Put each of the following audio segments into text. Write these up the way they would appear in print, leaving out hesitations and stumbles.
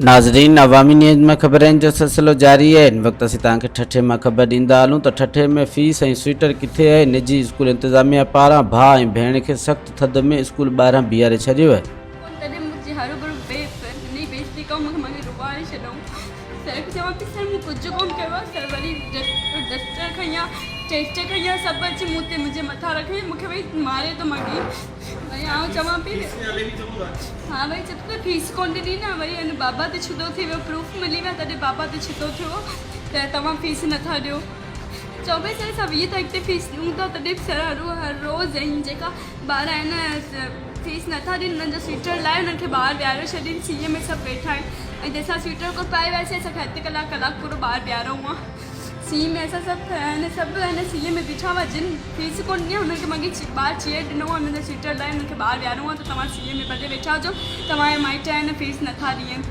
नाज़रीन, अवामी न्यूज़ में ख़बरनि जो सिलसिलो जारी है। इन वक्त असीं तव्हांखे ठठे में ख़बर ॾींदा हलूं त ठठे में फ़ीस ऐं स्वेटर किथे आहे। निजी स्कूल इंतज़ामिया पारां भाउ ऐं भेण खे सख़्त थधि में स्कूल ॿाहिरां बीहारे छॾियो आहे। तॾहिं मुंहिंजी हर भरू बेइज्जती बेइज्जती कयो, मूंखे रुवाए छॾियऊं। सर खे चवां पई सर मूं कुझु कोन कयो आहे। सर वरी डस्टर खईं, टेस्टर खईं, सभु अची मूं ते मुंहिंजे मथां रखई, मूंखे भई मारे थो मगी। वरी आउं चवां पई हाँ भई चए तो फीस कोन ॾिनी न। वरी हिन बाबा ते छुदो थी वियो, प्रूफ मिली विया, तॾहिं बाबा ते छुदो थियो त तव्हां फीस नथा ॾियो। चओ भई सर असां 20 तारीख़ ते फीस ॾियूं था, तॾहिं सर हर रोज़ ऐं जेका ॿार आहिनि फीस नथा ॾियनि, हुननि जो स्वेटर लाइ हुननि खे ॿाहिरि विहारे छॾीनि। सीए में सभु वेठा आहिनि ऐं जंहिंसां स्वेटर को पाए वियासीं असांखे अधु कलाक पूरो ॿाहिरि बीहारियो आहे। सीए में असां सभु हिन सीए में बीठा हुआ, जिन फीस कोन ॾिनी आहे हुनखे मां ॿाहिरि चेयर ॾिनो आहे, हुनजे स्वेटर लाइ हुनखे ॿाहिरि बीहारियो आहे। त तव्हां सीए में भले वेठा हुजो, तव्हांजे माइट आहिनि फीस नथा ॾियनि,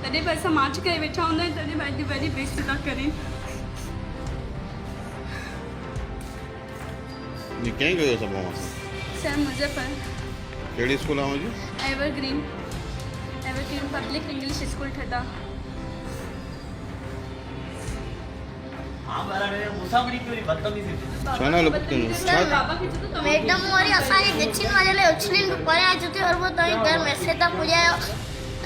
तॾहिं बि असां मार्च करे वेठा हूंदा आहियूं, तॾहिं बि अॼु वरी बेइज्जती था करेनि। ये कहीं गए हो सब वहाँ से? सर मुजफ्फर केड़ी स्कूल आहे मुंहिंजी? एवरग्रीन पब्लिक इंग्लिश स्कूल ठड्डा। मैडम वारी असांजे दक्षिण वाले उछलिन परे आ चुके और वो तई घर मैसेज तक पुजायो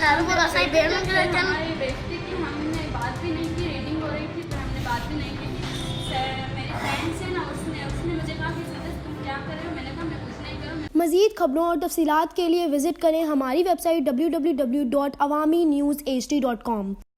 और वो असाई भेण के हमारी बेइज्जती की, हमने बात भी नहीं की, रीडिंग हो रही थी तो हमने बात भी नहीं की। मेरी फ्रेंड से ना उसने मुझे कहा कि तुम क्या कर रहे हो, मैंने कहा मैं कुछ नहीं कर रहा हूँ। मज़ीद खबरों और तफसीलात के लिए विजिट करें हमारी वेबसाइट www.awamiNewsHD.com।